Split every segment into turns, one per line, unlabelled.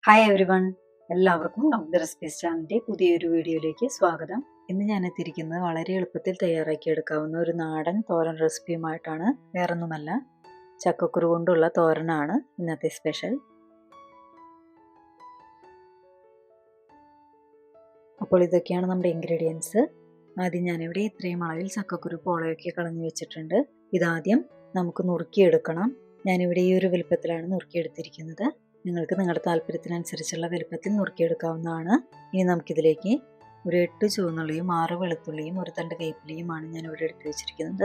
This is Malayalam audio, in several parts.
ഹായ് എവരി വൺ, എല്ലാവർക്കും ഡോക്ടർ റെസിപ്പീസ് ചാനലിൻ്റെ പുതിയൊരു വീഡിയോയിലേക്ക് സ്വാഗതം. ഇന്ന് ഞാൻ എത്തിയിരിക്കുന്നത് വളരെ എളുപ്പത്തിൽ തയ്യാറാക്കിയെടുക്കാവുന്ന ഒരു നാടൻ തോരൻ റെസിപ്പിയുമായിട്ടാണ്. വേറൊന്നുമല്ല, ചക്കക്കുരു കൊണ്ടുള്ള തോരനാണ് ഇന്നത്തെ സ്പെഷ്യൽ. അപ്പോൾ ഇതൊക്കെയാണ് നമ്മുടെ ഇൻഗ്രീഡിയൻസ്. ആദ്യം ഞാനിവിടെ ഇത്രയും അളവിൽ ചക്കക്കുരു പോളയൊക്കെ കളഞ്ഞു വെച്ചിട്ടുണ്ട്. ഇതാദ്യം നമുക്ക് നുറുക്കിയെടുക്കണം. ഞാനിവിടെ ഈ ഒരു വലുപ്പത്തിലാണ് നുറുക്കിയെടുത്തിരിക്കുന്നത്. നിങ്ങൾക്ക് നിങ്ങളുടെ താല്പര്യത്തിനനുസരിച്ചുള്ള വലുപ്പത്തിൽ നുറുക്കിയെടുക്കാവുന്നതാണ്. ഇനി നമുക്കിതിലേക്ക് ഒരു 8 ചുവന്നുള്ളിയും 6 വെളുത്തുള്ളിയും ഒരു തണ്ട് വേപ്പിലയുമാണ് ഞാനിവിടെ എടുത്ത് വെച്ചിരിക്കുന്നത്.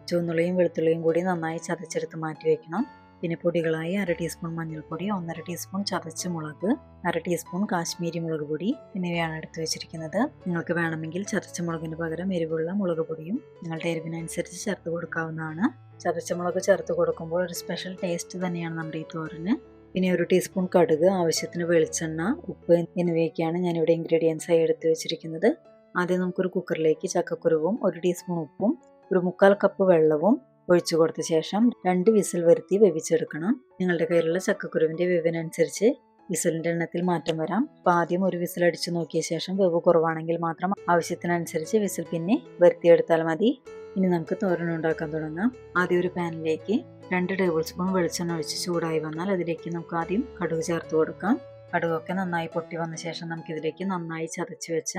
ചുവന്നുള്ളിയും വെളുത്തുള്ളിയും കൂടി നന്നായി ചതച്ചെടുത്ത് മാറ്റി വയ്ക്കണം. പിന്നെ പൊടികളായി 1/2 ടീസ്പൂൺ മഞ്ഞൾപ്പൊടി, 1/2 ടീസ്പൂൺ ചതച്ച മുളക്, 1/2 ടീസ്പൂൺ കാശ്മീരി മുളക് പൊടി എന്നിവയാണ് എടുത്ത് വെച്ചിരിക്കുന്നത്. നിങ്ങൾക്ക് വേണമെങ്കിൽ ചതച്ച മുളകിന് പകരം എരിവുള്ള മുളക് പൊടിയും നിങ്ങളുടെ എരിവിനനുസരിച്ച് ചേർത്ത് കൊടുക്കാവുന്നതാണ്. ചതച്ച മുളക് ചേർത്ത് കൊടുക്കുമ്പോൾ ഒരു സ്പെഷ്യൽ ടേസ്റ്റ് തന്നെയാണ് നമ്മുടെ ഈ തോരന്. പിന്നെ ഒരു ടീസ്പൂൺ കടുക്, ആവശ്യത്തിന് വെളിച്ചെണ്ണ, ഉപ്പ് എന്നിവയൊക്കെയാണ് ഞാനിവിടെ ഇൻഗ്രീഡിയൻസ് ആയി എടുത്ത് വെച്ചിരിക്കുന്നത്. ആദ്യം നമുക്കൊരു കുക്കറിലേക്ക് ചക്കക്കുരുവും 1 ടീസ്പൂൺ ഉപ്പും 1/4 കപ്പ് വെള്ളവും ഒഴിച്ചു കൊടുത്ത ശേഷം 2 വിസിൽ വരുത്തി വേവിച്ചെടുക്കണം. നിങ്ങളുടെ കയ്യിലുള്ള ചക്കക്കുരുവിൻ്റെ വേവിനനുസരിച്ച് വിസിലിൻ്റെ എണ്ണത്തിൽ മാറ്റം വരാം. അപ്പോൾ ആദ്യം ഒരു വിസിൽ അടിച്ചു നോക്കിയ ശേഷം വേവ് കുറവാണെങ്കിൽ മാത്രം ആവശ്യത്തിനനുസരിച്ച് വിസിൽ പിന്നെ വരുത്തിയെടുത്താൽ മതി. ഇനി നമുക്ക് തോരൻ ഉണ്ടാക്കാൻ തുടങ്ങാം. ആദ്യം ഒരു പാനിലേക്ക് 2 ടേബിൾ സ്പൂൺ വെളിച്ചെണ്ണ ഒഴിച്ച് ചൂടായി വന്നാൽ അതിലേക്ക് നമുക്ക് ആദ്യം കടുക് ചേർത്ത് കൊടുക്കാം. കടുകൊക്കെ നന്നായി പൊട്ടി വന്ന ശേഷം നമുക്കിതിലേക്ക് നന്നായി ചതച്ച് വെച്ച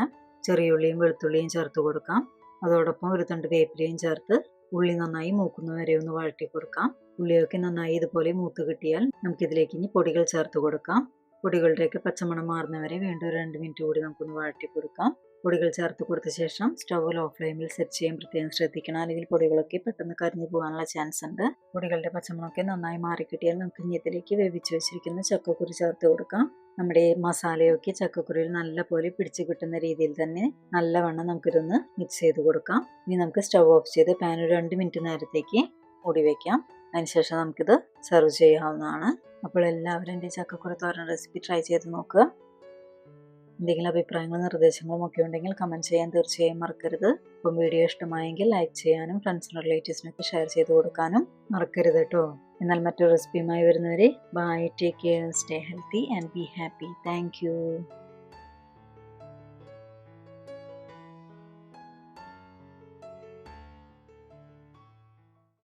ചെറിയുള്ളിയും വെളുത്തുള്ളിയും ചേർത്ത് കൊടുക്കാം. അതോടൊപ്പം ഒരു തണ്ട് വേപ്പിലയും ചേർത്ത് ഉള്ളി നന്നായി മൂക്കുന്നവരെ ഒന്ന് വഴറ്റി കൊടുക്കാം. ഉള്ളിയൊക്കെ നന്നായി ഇതുപോലെ മൂത്ത് കിട്ടിയാൽ നമുക്കിതിലേക്ക് ഇനി പൊടികൾ ചേർത്ത് കൊടുക്കാം. പൊടികളുടെയൊക്കെ പച്ചമണം മാറുന്നവരെ വീണ്ടും 2 മിനിറ്റ് കൂടി നമുക്കൊന്ന് വഴറ്റി കൊടുക്കാം. പൊടികൾ ചേർത്ത് കൊടുത്ത ശേഷം സ്റ്റവ് ലോ ഫ്ലെയിമിൽ സെറ്റ് ചെയ്യാൻ പ്രത്യേകം ശ്രദ്ധിക്കണം, അല്ലെങ്കിൽ പൊടികളൊക്കെ പെട്ടെന്ന് കരിഞ്ഞു പോകാനുള്ള ചാൻസ് ഉണ്ട്. പൊടികളുടെ പച്ചമണമൊക്കെ നന്നായി മാറിക്കിട്ടിയാൽ നമുക്ക് ഇനി ഇതിലേക്ക് വേവിച്ച് വെച്ചിരിക്കുന്ന ചക്കക്കുരു ചേർത്ത് കൊടുക്കാം. നമ്മുടെ മസാലയൊക്കെ ചക്കക്കുരുവിൽ നല്ല പോലെ പിടിച്ചു കിട്ടുന്ന രീതിയിൽ തന്നെ നല്ലവണ്ണം നമുക്കിതൊന്ന് മിക്സ് ചെയ്ത് കൊടുക്കാം. ഇനി നമുക്ക് സ്റ്റവ് ഓഫ് ചെയ്ത് പാൻ ഒരു 2 മിനിറ്റ് നേരത്തേക്ക് മൂടി വയ്ക്കാം. അതിനുശേഷം നമുക്കിത് സെർവ് ചെയ്യാവുന്നതാണ്. അപ്പോൾ എല്ലാവരും എൻ്റെ ചക്കക്കുരു തോരൻ റെസിപ്പി ട്രൈ ചെയ്ത് നോക്കുക. എന്തെങ്കിലും അഭിപ്രായങ്ങളും നിർദ്ദേശങ്ങളും ഒക്കെ ഉണ്ടെങ്കിൽ കമൻറ്റ് ചെയ്യാൻ തീർച്ചയായും മറക്കരുത്. അപ്പം വീഡിയോ ഇഷ്ടമായെങ്കിൽ ലൈക്ക് ചെയ്യാനും ഫ്രണ്ട്സിനും റിലേറ്റീവ്സിനൊക്കെ ഷെയർ ചെയ്ത് കൊടുക്കാനും മറക്കരുത് കേട്ടോ. എന്നാൽ മറ്റൊരു റെസിപ്പിയുമായി വരുന്നവരെ bye, take care, stay healthy and be happy. Thank U.